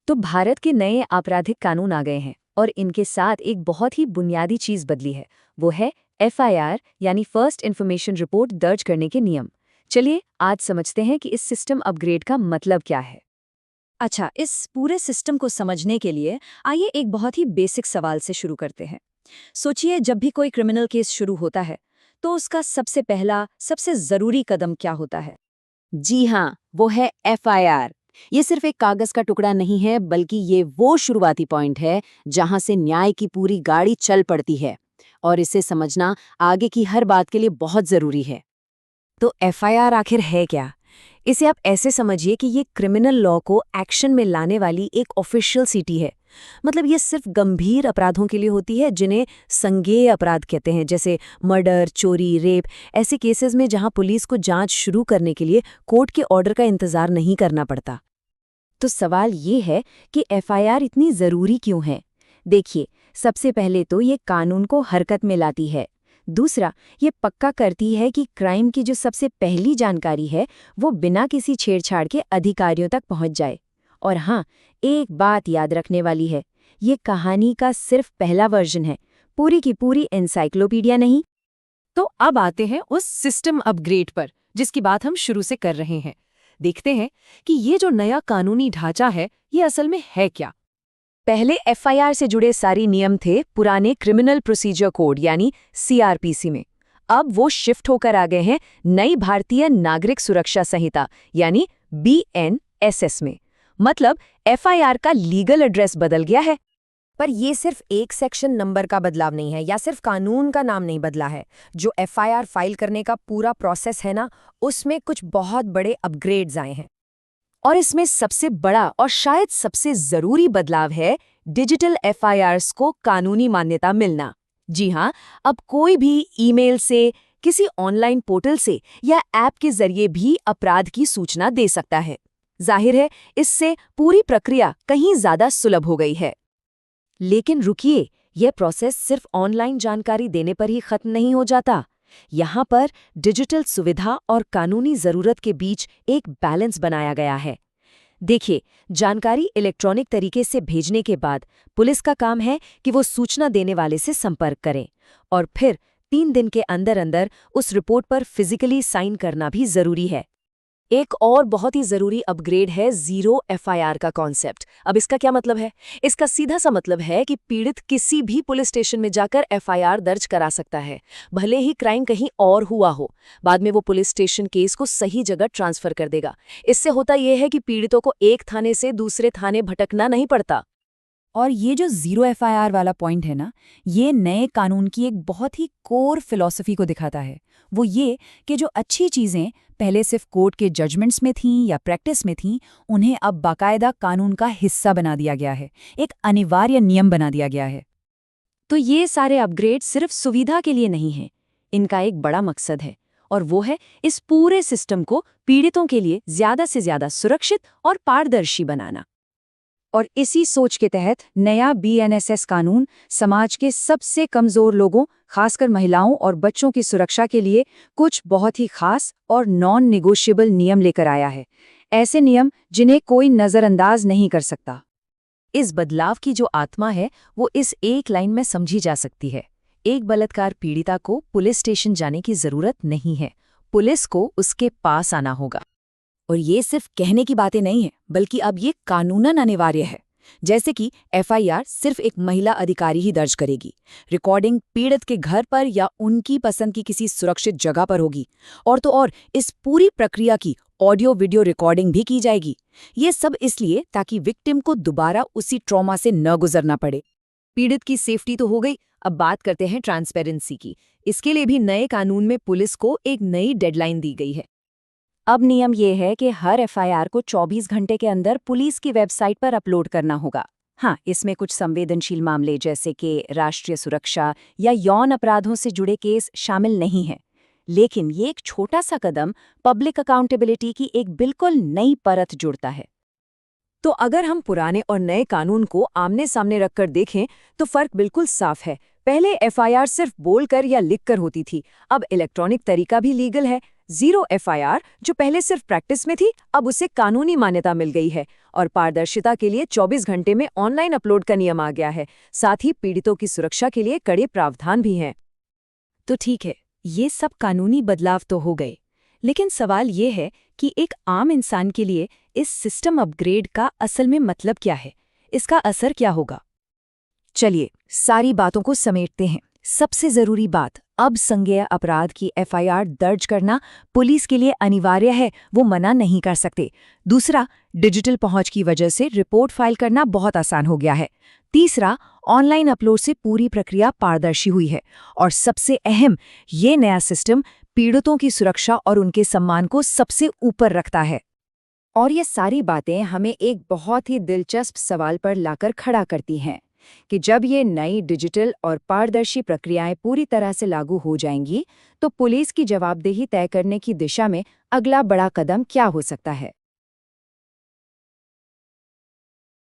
तो भारत के नए आपराधिक कानून आ गए हैं और इनके साथ एक बहुत ही बुनियादी चीज बदली है। वो है एफआईआर यानी फर्स्ट इन्फॉर्मेशन रिपोर्ट दर्ज करने के नियम। चलिए आज समझते हैं कि इस सिस्टम अपग्रेड का मतलब क्या है। अच्छा, इस पूरे सिस्टम को समझने के लिए आइए एक बहुत ही बेसिक सवाल से शुरू करते हैं। सोचिए, जब भी कोई क्रिमिनल केस शुरू होता है तो उसका सबसे पहला सबसे जरूरी कदम क्या होता है? जी हाँ, वो है एफआईआर। ये सिर्फ एक कागज का टुकड़ा नहीं है, बल्कि ये वो शुरुआती पॉइंट है जहां से न्याय की पूरी गाड़ी चल पड़ती है। और इसे समझना आगे की हर बात के लिए बहुत जरूरी है। तो एफआईआर आखिर है क्या? इसे आप ऐसे समझिए कि ये क्रिमिनल लॉ को एक्शन में लाने वाली एक ऑफिशियल सीटी है। मतलब ये सिर्फ गंभीर अपराधों के लिए होती है जिन्हें संज्ञेय अपराध कहते हैं, जैसे मर्डर, चोरी, रेप। ऐसे केसेस में जहां पुलिस को जांच शुरू करने के लिए कोर्ट के ऑर्डर का इंतजार नहीं करना पड़ता। तो सवाल ये है कि एफआईआर इतनी जरूरी क्यों है। देखिए, सबसे पहले तो ये कानून को हरकत में लाती है। दूसरा, ये पक्का करती है कि क्राइम की जो सबसे पहली जानकारी है वो बिना किसी छेड़छाड़ के अधिकारियों तक पहुंच जाए। और हाँ, एक बात याद रखने वाली है, ये कहानी का सिर्फ पहला वर्जन है, पूरी की पूरी एनसाइक्लोपीडिया नहीं। तो अब आते हैं उस सिस्टम अपग्रेड पर जिसकी बात हम शुरू से कर रहे हैं। देखते हैं कि ये जो नया कानूनी ढांचा है ये असल में है क्या। पहले एफआईआर से जुड़े सारे नियम थे पुराने क्रिमिनल प्रोसीजर कोड यानी सीआरपीसी में। अब वो शिफ्ट होकर आ गए हैं नई भारतीय नागरिक सुरक्षा संहिता यानी बीएनएसएस में। मतलब एफआईआर का लीगल एड्रेस बदल गया है। पर ये सिर्फ एक सेक्शन नंबर का बदलाव नहीं है या सिर्फ कानून का नाम नहीं बदला है। जो एफआईआर फाइल करने का पूरा प्रोसेस है ना, उसमें कुछ बहुत बड़े अपग्रेड्स आए हैं। और इसमें सबसे बड़ा और शायद सबसे जरूरी बदलाव है डिजिटल एफआईआर्स को कानूनी मान्यता मिलना। जी हाँ, अब कोई भी ईमेल से, किसी ऑनलाइन पोर्टल से या ऐप के जरिए भी अपराध की सूचना दे सकता है। जाहिर है, इससे पूरी प्रक्रिया कहीं ज्यादा सुलभ हो गई है। लेकिन रुकिए, यह प्रोसेस सिर्फ ऑनलाइन जानकारी देने पर ही खत्म नहीं हो जाता। यहाँ पर डिजिटल सुविधा और कानूनी जरूरत के बीच एक बैलेंस बनाया गया है। देखिए, जानकारी इलेक्ट्रॉनिक तरीके से भेजने के बाद पुलिस का काम है कि वो सूचना देने वाले से संपर्क करें और फिर 3 दिन के अंदर अंदर उस रिपोर्ट पर फिजिकली साइन करना भी जरूरी है। एक और बहुत ही जरूरी अपग्रेड है जीरो एफआईआर का कॉन्सेप्ट। अब इसका क्या मतलब है? इसका सीधा सा मतलब है कि पीड़ित किसी भी पुलिस स्टेशन में जाकर एफआईआर दर्ज करा सकता है, भले ही क्राइम कहीं और हुआ हो। बाद में वो पुलिस स्टेशन केस को सही जगह ट्रांसफर कर देगा। इससे होता यह है कि पीड़ितों को एक थाने से दूसरे थाने भटकना नहीं पड़ता। और ये जो जीरो एफआईआर वाला पॉइंट है ना, ये नए कानून की एक बहुत ही कोर फिलॉसफी को दिखाता है। वो ये कि जो अच्छी चीज़ें पहले सिर्फ कोर्ट के जजमेंट्स में थीं या प्रैक्टिस में थीं, उन्हें अब बाकायदा कानून का हिस्सा बना दिया गया है, एक अनिवार्य नियम बना दिया गया है। तो ये सारे अपग्रेड सिर्फ सुविधा के लिए नहीं हैं, इनका एक बड़ा मकसद है, और वो है इस पूरे सिस्टम को पीड़ितों के लिए ज्यादा से ज्यादा सुरक्षित और पारदर्शी बनाना। और इसी सोच के तहत नया बीएनएसएस कानून समाज के सबसे कमजोर लोगों, खासकर महिलाओं और बच्चों की सुरक्षा के लिए कुछ बहुत ही खास और नॉन निगोशिएबल नियम लेकर आया है। ऐसे नियम जिन्हें कोई नजरअंदाज नहीं कर सकता। इस बदलाव की जो आत्मा है वो इस एक लाइन में समझी जा सकती है। एक बलात्कार पीड़िता को पुलिस स्टेशन जाने की जरूरत नहीं है, पुलिस को उसके पास आना होगा। और ये सिर्फ कहने की बातें नहीं है, बल्कि अब ये कानूनन अनिवार्य है। जैसे कि एफआईआर सिर्फ एक महिला अधिकारी ही दर्ज करेगी, रिकॉर्डिंग पीड़ित के घर पर या उनकी पसंद की किसी सुरक्षित जगह पर होगी, और तो और इस पूरी प्रक्रिया की ऑडियो वीडियो रिकॉर्डिंग भी की जाएगी। ये सब इसलिए ताकि विक्टिम को दोबारा उसी ट्रॉमा से न गुजरना पड़े। पीड़ित की सेफ्टी तो हो गई, अब बात करते हैं ट्रांसपेरेंसी की। इसके लिए भी नए कानून में पुलिस को एक नई डेडलाइन दी गई है। अब नियम ये है कि हर एफआईआर को 24 घंटे के अंदर पुलिस की वेबसाइट पर अपलोड करना होगा। हाँ, इसमें कुछ संवेदनशील मामले जैसे कि राष्ट्रीय सुरक्षा या यौन अपराधों से जुड़े केस शामिल नहीं हैं। लेकिन ये एक छोटा सा कदम पब्लिक अकाउंटेबिलिटी की एक बिल्कुल नई परत जुड़ता है। तो अगर हम पुराने और नए कानून को आमने सामने रखकर देखें तो फर्क बिल्कुल साफ है। पहले एफआईआर सिर्फ बोलकर या लिखकर होती थी, अब इलेक्ट्रॉनिक तरीका भी लीगल है। जीरो एफआईआर, जो पहले सिर्फ प्रैक्टिस में थी, अब उसे कानूनी मान्यता मिल गई है और पारदर्शिता के लिए 24 घंटे में ऑनलाइन अपलोड का नियम आ गया है। साथ ही पीड़ितों की सुरक्षा के लिए कड़े प्रावधान भी हैं। तो ठीक है, ये सब कानूनी बदलाव तो हो गए, लेकिन सवाल ये है कि एक आम इंसान के लिए इस सिस्टम अपग्रेड का असल में मतलब क्या है? इसका असर क्या होगा? चलिए, सारी बातों को समेटते हैं। सबसे जरूरी बात, अब संज्ञेय अपराध की एफआईआर दर्ज करना पुलिस के लिए अनिवार्य है, वो मना नहीं कर सकते। दूसरा, डिजिटल पहुंच की वजह से रिपोर्ट फाइल करना बहुत आसान हो गया है। तीसरा, ऑनलाइन अपलोड से पूरी प्रक्रिया पारदर्शी हुई है। और सबसे अहम, ये नया सिस्टम पीड़ितों की सुरक्षा और उनके सम्मान को सबसे ऊपर रखता है। और ये सारी बातें हमें एक बहुत ही दिलचस्प सवाल पर लाकर खड़ा करती हैं कि जब ये नई डिजिटल और पारदर्शी प्रक्रियाएं पूरी तरह से लागू हो जाएंगी, तो पुलिस की जवाबदेही तय करने की दिशा में अगला बड़ा कदम क्या हो सकता है?